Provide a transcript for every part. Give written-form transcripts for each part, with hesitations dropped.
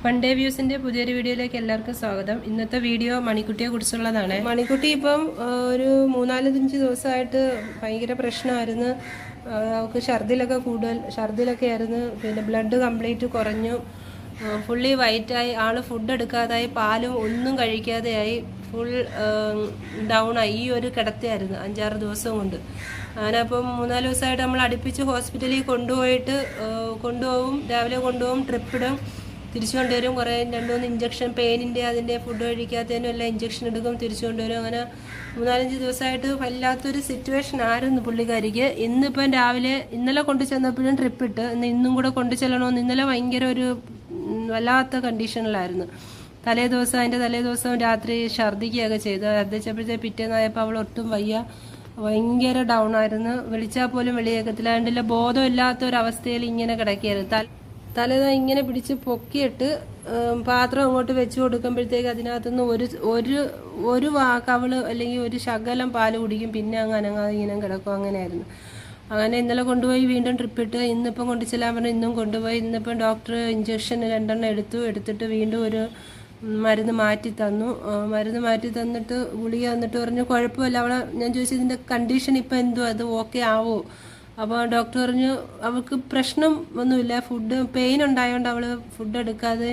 One day വ്യൂസിന്റെ പുതിയൊരു വീഡിയോയിലേക്ക് എല്ലാവർക്കും സ്വാഗതം. ഇന്നത്തെ വീഡിയോ മണിക്കുട്ടിയെ കുറിച്ചുള്ളതാണ്. മണിക്കുട്ടി ഇപ്പം ഒരു 3-4 ദിവസമായിട്ട് ഭയങ്കര പ്രശ്നമായിരുന്നു. അവൾക്ക് ഛർദിലൊക്കെ ആയിരുന്നു. പിന്നെ ബ്ലഡ് കംപ്ലീറ്റ് കുറഞ്ഞു, ഫുള്ളി വൈറ്റായി, ആള് ഫുഡ് എടുക്കാതായി, പാലും ഒന്നും കഴിക്കാതെയായി, ഫുൾ ഡൗൺ ആയി. ഈ ഒരു കിടത്തിയായിരുന്നു 5-6 ദിവസം കൊണ്ട്. അങ്ങനപ്പം 3-4 ദിവസമായിട്ട് നമ്മൾ അടുപ്പിച്ച് ഹോസ്പിറ്റലിൽ കൊണ്ടുപോകും, രാവിലെ കൊണ്ടുപോകും, ട്രിപ്പിടും, തിരിച്ചു കൊണ്ടുവരും. കുറേ 2-3 ഇഞ്ചക്ഷൻ, പെയിനിൻ്റെ അതിൻ്റെ ഫുഡ് കഴിക്കാത്തതിനും എല്ലാം ഇഞ്ചക്ഷൻ എടുക്കും, തിരിച്ചു കൊണ്ടുവരും. അങ്ങനെ 3-4 ദിവസമായിട്ട് വല്ലാത്തൊരു സിറ്റുവേഷൻ ആയിരുന്നു പുള്ളിക്കാരിക്ക്. ഇന്നിപ്പം രാവിലെ ഇന്നലെ കൊണ്ടു ചെന്നപ്പോഴും ട്രിപ്പിട്ട്, ഇന്നും കൂടെ കൊണ്ടു ചെല്ലണമെന്ന്. ഇന്നലെ ഭയങ്കര ഒരു വല്ലാത്ത കണ്ടീഷനിലായിരുന്നു. അതിൻ്റെ തലേ ദിവസം രാത്രി ഛർദ്ദിക്കുകയൊക്കെ ചെയ്തു. ഛർദ്ദിച്ചപ്പോഴത്തെ പിറ്റേന്നായപ്പോൾ അവൾ ഒട്ടും വയ്യ, ഭയങ്കര ഡൗൺ ആയിരുന്നു. വിളിച്ചാൽ പോലും വെളിയേക്കത്തില്ല. അതിൻ്റെ ബോധമില്ലാത്ത ഒരവസ്ഥയിൽ ഇങ്ങനെ കിടക്കുകയായിരുന്നു. തലേന്ന് ഇങ്ങനെ പിടിച്ച് പൊക്കിയിട്ട് പാത്രം അങ്ങോട്ട് വെച്ച് കൊടുക്കുമ്പോഴത്തേക്ക് അതിനകത്തുനിന്ന് ഒരു കവള് അല്ലെങ്കിൽ ഒരു ശകലം പാല് കുടിക്കും, പിന്നെ അങ്ങ് അനങ്ങാതെ ഇങ്ങനെ കിടക്കും. അങ്ങനെയായിരുന്നു. അങ്ങനെ ഇന്നലെ കൊണ്ടുപോയി വീണ്ടും ട്രിപ്പിട്ട്, ഇന്നിപ്പം കൊണ്ടു ചെല്ലാൻ പറഞ്ഞാൽ ഇന്നും കൊണ്ടുപോയി. ഇന്നിപ്പം ഡോക്ടർ ഇഞ്ചക്ഷൻ 2 എടുത്തിട്ട് വീണ്ടും ഒരു മരുന്ന് മാറ്റി തന്നിട്ട് ഗുളിക തന്നിട്ട് പറഞ്ഞു കുഴപ്പമില്ല. ഞാൻ ചോദിച്ചു ഇതിൻ്റെ കണ്ടീഷൻ ഇപ്പം എന്തോ, അത് ഓക്കെ ആവോ? അപ്പോൾ ഡോക്ടർ പറഞ്ഞു അവൾക്ക് പ്രശ്നം ഒന്നുമില്ല, ഫുഡ് പെയിൻ ഉണ്ടായതുകൊണ്ട് അവൾ ഫുഡ് എടുക്കാതെ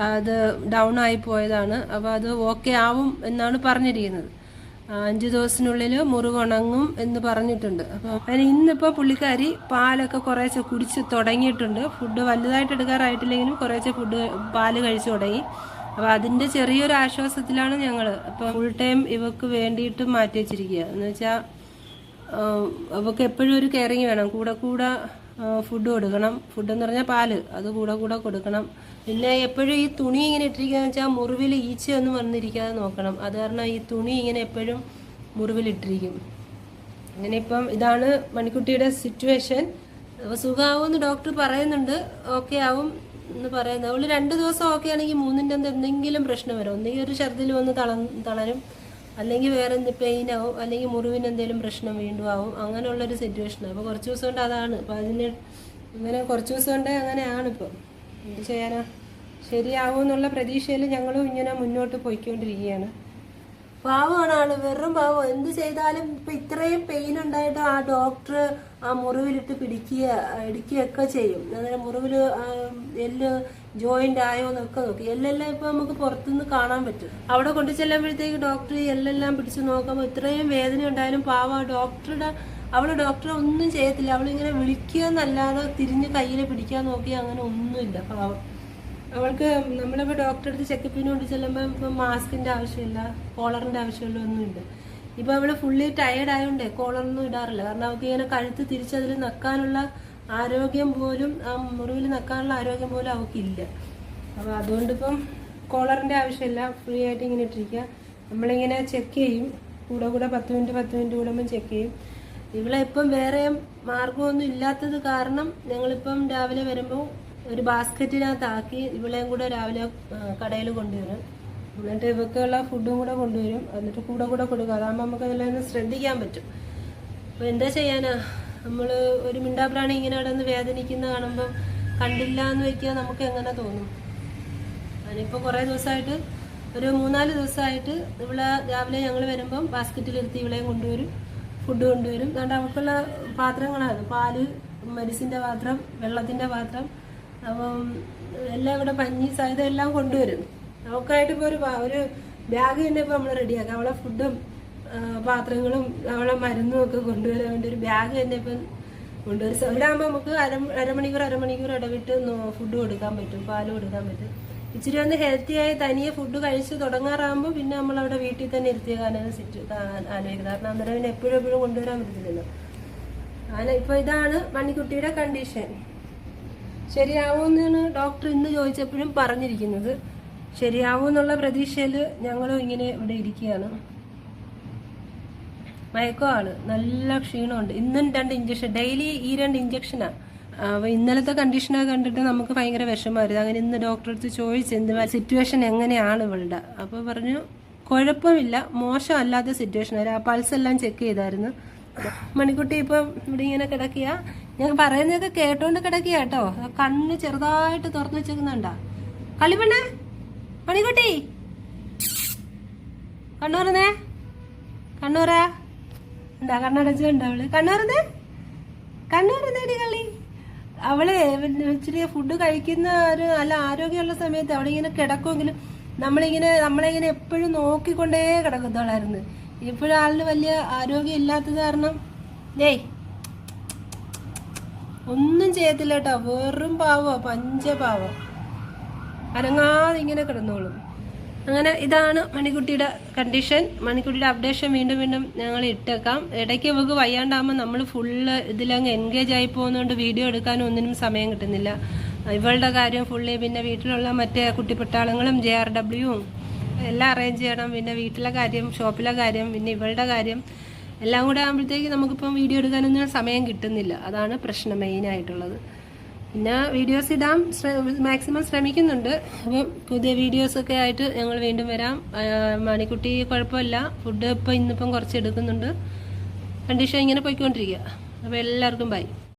അത് ഡൗൺ ആയി പോയതാണ്. അപ്പോൾ അത് ഓക്കെ ആവും എന്നാണ് പറഞ്ഞിരിക്കുന്നത്. 5 ദിവസത്തിനുള്ളിൽ മുറിവുണങ്ങും എന്ന് പറഞ്ഞിട്ടുണ്ട്. അപ്പോൾ അതിന് ഇന്നിപ്പോൾ പുള്ളിക്കാരി പാലൊക്കെ കുറേശ്ശെ കുടിച്ച് തുടങ്ങിയിട്ടുണ്ട്. ഫുഡ് വലുതായിട്ട് എടുക്കാറായിട്ടില്ലെങ്കിലും കുറേശ്ശെ പാല് കഴിച്ചു തുടങ്ങി. അപ്പോൾ അതിൻ്റെ ചെറിയൊരു ആശ്വാസത്തിലാണ് ഞങ്ങൾ. അപ്പോൾ ഫുൾ ടൈം ഇവക്ക് വേണ്ടിയിട്ട് മാറ്റി വെച്ചിരിക്കുക. എന്ന് വെച്ചാൽ അവൾക്ക് എപ്പോഴും ഒരു കെയറിങ് വേണം. കൂടെ ഫുഡ് കൊടുക്കണം. ഫുഡെന്ന് പറഞ്ഞാൽ പാല്, അത് കൂടെ കൊടുക്കണം. പിന്നെ എപ്പോഴും ഈ തുണി ഇങ്ങനെ ഇട്ടിരിക്കുകയെന്ന് വെച്ചാൽ മുറിവിൽ ഈച്ചയൊന്നും വന്നിരിക്കാതെ നോക്കണം. അത് കാരണം ഈ തുണി ഇങ്ങനെ എപ്പോഴും മുറിവിലിട്ടിരിക്കും. അങ്ങനെ ഇപ്പം ഇതാണ് മണിക്കുട്ടിയുടെ സിറ്റുവേഷൻ. സുഖമാവുമെന്ന് ഡോക്ടർ പറയുന്നുണ്ട്, ഓക്കെ ആവും എന്ന് പറയുന്നത്. അവൾ 2 ദിവസം ഓക്കെ ആണെങ്കിൽ 3ൻ്റെ എന്തെങ്കിലും പ്രശ്നം വരും. ഒന്നെങ്കിൽ ഒരു ഛർദിൽ വന്ന് തളരും, അല്ലെങ്കിൽ വേറെ പെയിൻ ആവും, അല്ലെങ്കിൽ മുറിവിന് എന്തെങ്കിലും പ്രശ്നം വീണ്ടും ആവും. അങ്ങനെയുള്ളൊരു സിറ്റുവേഷനാണ്. അപ്പോൾ കുറച്ച് ദിവസം കൊണ്ട് അതാണ്. അപ്പോൾ ഇങ്ങനെ കുറച്ച് ദിവസം കൊണ്ട് അങ്ങനെയാണ്. ഇപ്പം എന്ത് ചെയ്യാനാ, ശരിയാവും എന്നുള്ള പ്രതീക്ഷയിൽ ഞങ്ങളും ഇങ്ങനെ മുന്നോട്ട് പോയിക്കൊണ്ടിരിക്കുകയാണ്. പാവമാണ് ആള്, വെറും പാവം. എന്ത് ചെയ്താലും ഇപ്പം ഇത്രയും പെയിൻ ഉണ്ടായിട്ട് ആ ഡോക്ടർ ആ മുറിവിലിട്ട് ഇടിക്കുകയൊക്കെ ചെയ്യും. അങ്ങനെ മുറിവിൽ എല്ല് ജോയിന്റ് ആയോ എന്നൊക്കെ നോക്കി. എല്ലെല്ലാം ഇപ്പം നമുക്ക് പുറത്തുനിന്ന് കാണാൻ പറ്റും. അവിടെ കൊണ്ടു ചെല്ലുമ്പോഴത്തേക്ക് ഡോക്ടർ എല്ലെല്ലാം പിടിച്ച് നോക്കുമ്പോൾ ഇത്രയും വേദന ഉണ്ടായാലും പാവം ഡോക്ടറെ ഒന്നും ചെയ്യത്തില്ല. അവളിങ്ങനെ വിളിക്കുക എന്നല്ലാതെ തിരിഞ്ഞ് കയ്യിൽ പിടിക്കാൻ നോക്കി അങ്ങനെ ഒന്നുമില്ല. പാവം അവൾക്ക് നമ്മളിപ്പോൾ ഡോക്ടറെ അടുത്ത് ചെക്കപ്പിന് കൊണ്ട് ചെല്ലുമ്പോൾ ഇപ്പം മാസ്കിൻ്റെ ആവശ്യമില്ല, കോളറിൻ്റെ ആവശ്യമില്ല, ഒന്നുമില്ല. ഇപ്പം അവൾ ഫുള്ളി ടയേർഡ് ആയതുകൊണ്ടേ കോളറൊന്നും ഇടാറില്ല. കാരണം അവൾക്ക് ഇങ്ങനെ കഴുത്ത് തിരിച്ചതിൽ നക്കാനുള്ള ആരോഗ്യം പോലും, ആ മുറിവിൽ നക്കാനുള്ള ആരോഗ്യം പോലും അവൾക്കില്ല. അപ്പോൾ അതുകൊണ്ടിപ്പം കോളറിൻ്റെ ആവശ്യമില്ല, ഫ്രീ ആയിട്ട് ഇങ്ങനെ ഇട്ടിരിക്കുക. നമ്മളിങ്ങനെ ചെക്ക് ചെയ്യും, കൂടെ 10 മിനിറ്റ് കൂടുമ്പം ചെക്ക് ചെയ്യും. ഇവളെ ഇപ്പം വേറെ മാർഗമൊന്നും ഇല്ലാത്തത് കാരണം ഞങ്ങളിപ്പം രാവിലെ വരുമ്പോൾ ഒരു ബാസ്ക്കറ്റിനകത്താക്കി ഇവളെയും കൂടെ രാവിലെ കടയിൽ കൊണ്ടുവരും. എന്നിട്ട് ഇവക്കുള്ള ഫുഡും കൂടെ കൊണ്ടുവരും. എന്നിട്ട് കൂടെ കൊടുക്കുക. അതാകുമ്പോൾ നമുക്ക് അതിലൊന്ന് ശ്രദ്ധിക്കാൻ പറ്റും. അപ്പോൾ എന്താ ചെയ്യാനാ, നമ്മൾ ഒരു മിണ്ടാപ്രാണി ഇങ്ങനെ കിടന്ന് വേദനിക്കുന്ന കാണുമ്പോൾ കണ്ടില്ല എന്ന് വയ്ക്കുക നമുക്ക് എങ്ങനെ തോന്നും? അതിനിപ്പോൾ കുറേ ദിവസമായിട്ട്, ഒരു 3-4 ദിവസമായിട്ട് ഇവളെ രാവിലെ ഞങ്ങൾ വരുമ്പം ബാസ്ക്കറ്റിലിരുത്തി ഇവളെയും കൊണ്ടുവരും, ഫുഡ് കൊണ്ടുവരും. അതുകൊണ്ട് അവൾക്കുള്ള പാത്രങ്ങളാണ് പാല്, മെഡിസിൻ്റെ പാത്രം, വെള്ളത്തിൻ്റെ പാത്രം, അപ്പം എല്ലാം ഇവിടെ പഞ്ഞി സഹിതം എല്ലാം കൊണ്ടുവരും. അവൾക്കായിട്ട് ഇപ്പോൾ ഒരു ബാഗ് തന്നെ ഇപ്പോൾ നമ്മൾ റെഡിയാക്കാം. അവളെ ഫുഡും പാത്രങ്ങളും അവളെ മരുന്നും ഒക്കെ കൊണ്ടുവരാൻ വേണ്ടി ഒരു ബാഗ് തന്നെ ഇപ്പം കൊണ്ടുവരും. ഇവിടെ ആകുമ്പോൾ നമുക്ക് അരമണിക്കൂർ ഇടവിട്ട് ഫുഡ് കൊടുക്കാൻ പറ്റും, പാല് കൊടുക്കാൻ പറ്റും. ഇച്ചിരി ഒന്ന് ഹെൽത്തിയായി തനിയെ ഫുഡ് കഴിച്ച് തുടങ്ങാറാകുമ്പോൾ പിന്നെ നമ്മളവിടെ വീട്ടിൽ തന്നെ ഇരുത്തിയേക്കാനാണ് ആലോചിക്കുന്നത്. കാരണം അന്നേരം എപ്പോഴും കൊണ്ടുവരാൻ പറ്റത്തില്ലല്ലോ. അങ്ങനെ ഇപ്പോൾ ഇതാണ് മണിക്കുട്ടിയുടെ കണ്ടീഷൻ. ശരിയാവുമെന്നാണ് ഡോക്ടർ ഇന്ന് ചോദിച്ചപ്പോഴും പറഞ്ഞിരിക്കുന്നത്. ശരിയാവും എന്നുള്ള പ്രതീക്ഷയിൽ ഞങ്ങളും ഇങ്ങനെ ഇവിടെ ഇരിക്കുകയാണ്. മയക്കമാണ്, നല്ല ക്ഷീണമുണ്ട്. ഇന്നും 2 ഇഞ്ചക്ഷൻ, ഡെയിലി ഈ 2 ഇഞ്ചക്ഷനാണ്. അപ്പോൾ ഇന്നലത്തെ കണ്ടീഷനൊക്കെ കണ്ടിട്ട് നമുക്ക് ഭയങ്കര വിഷമമായിരുന്നു. അങ്ങനെ ഇന്ന് ഡോക്ടറെ അടുത്ത് ചോദിച്ചു എന്ത് സിറ്റുവേഷൻ എങ്ങനെയാണ് ഇവളുടെ. അപ്പോൾ പറഞ്ഞു കുഴപ്പമില്ല, മോശമല്ലാത്ത സിറ്റുവേഷൻ. ആ പൾസ് എല്ലാം ചെക്ക് ചെയ്തായിരുന്നു. മണിക്കുട്ടി ഇപ്പം ഇവിടെ ഇങ്ങനെ കിടക്കുക. ഞാൻ പറയുന്നതൊക്കെ കേട്ടോണ്ട് കിടക്കുക കേട്ടോ. കണ്ണ് ചെറുതായിട്ട് തുറന്നു വെച്ചേക്കുന്നുണ്ടാ, കളിപ്പെണ്ണേ മണിക്കുട്ടി കണ്ണൂർന്നേ കണ്ണൂരാ ഉണ്ടാ കണ്ണടച്ചുണ്ടോ അവള് കണ്ണൂർന്നേടി കളി അവള് ഇച്ചിരി ഫുഡ് കഴിക്കുന്ന ഒരു നല്ല ആരോഗ്യമുള്ള സമയത്ത് അവിടെ ഇങ്ങനെ കിടക്കുമെങ്കിലും നമ്മളിങ്ങനെ എപ്പോഴും നോക്കിക്കൊണ്ടേ കിടക്കത്തോളായിരുന്നു. ഇപ്പോഴും ആളിന് വലിയ ആരോഗ്യം ഇല്ലാത്തത് കാരണം ഒന്നും ചെയ്യത്തില്ല കേട്ടോ. വെറും പാവോ പഞ്ചപാവോ അനങ്ങാതെ ഇങ്ങനെ കിടന്നോളും. അങ്ങനെ ഇതാണ് മണിക്കുട്ടിയുടെ കണ്ടീഷൻ. മണിക്കുട്ടിയുടെ അപ്ഡേഷൻ വീണ്ടും വീണ്ടും ഞങ്ങൾ ഇട്ടേക്കാം. ഇടയ്ക്ക് ഇവർക്ക് വയ്യാണ്ടാകുമ്പോൾ നമ്മൾ ഫുള്ള് ഇതിലങ്ങ് എൻഗേജ് ആയി പോകുന്നതുകൊണ്ട് വീഡിയോ എടുക്കാനും ഒന്നിനും സമയം കിട്ടുന്നില്ല. ഇവളുടെ കാര്യം ഫുള്ളി, പിന്നെ വീട്ടിലുള്ള മറ്റേ കുട്ടിപ്പട്ടാളങ്ങളും JRWയും എല്ലാം അറേഞ്ച് ചെയ്യണം. പിന്നെ വീട്ടിലെ കാര്യം, ഷോപ്പിലെ കാര്യം, പിന്നെ ഇവളുടെ കാര്യം എല്ലാം കൂടെ ആകുമ്പോഴത്തേക്ക് നമുക്കിപ്പം വീഡിയോ എടുക്കാനൊന്നും സമയം കിട്ടുന്നില്ല. അതാണ് പ്രശ്നം മെയിനായിട്ടുള്ളത്. പിന്നെ വീഡിയോസ് ഇടാൻ മാക്സിമം ശ്രമിക്കുന്നുണ്ട്. അപ്പം പുതിയ വീഡിയോസൊക്കെ ആയിട്ട് ഞങ്ങൾ വീണ്ടും വരാം. മണിക്കുട്ടി കുഴപ്പമില്ല, ഫുഡ് ഇന്നിപ്പം കുറച്ച് എടുക്കുന്നുണ്ട്. കണ്ടീഷൻ ഇങ്ങനെ പോയിക്കൊണ്ടിരിക്കുക. അപ്പോൾ എല്ലാവർക്കും ബൈ.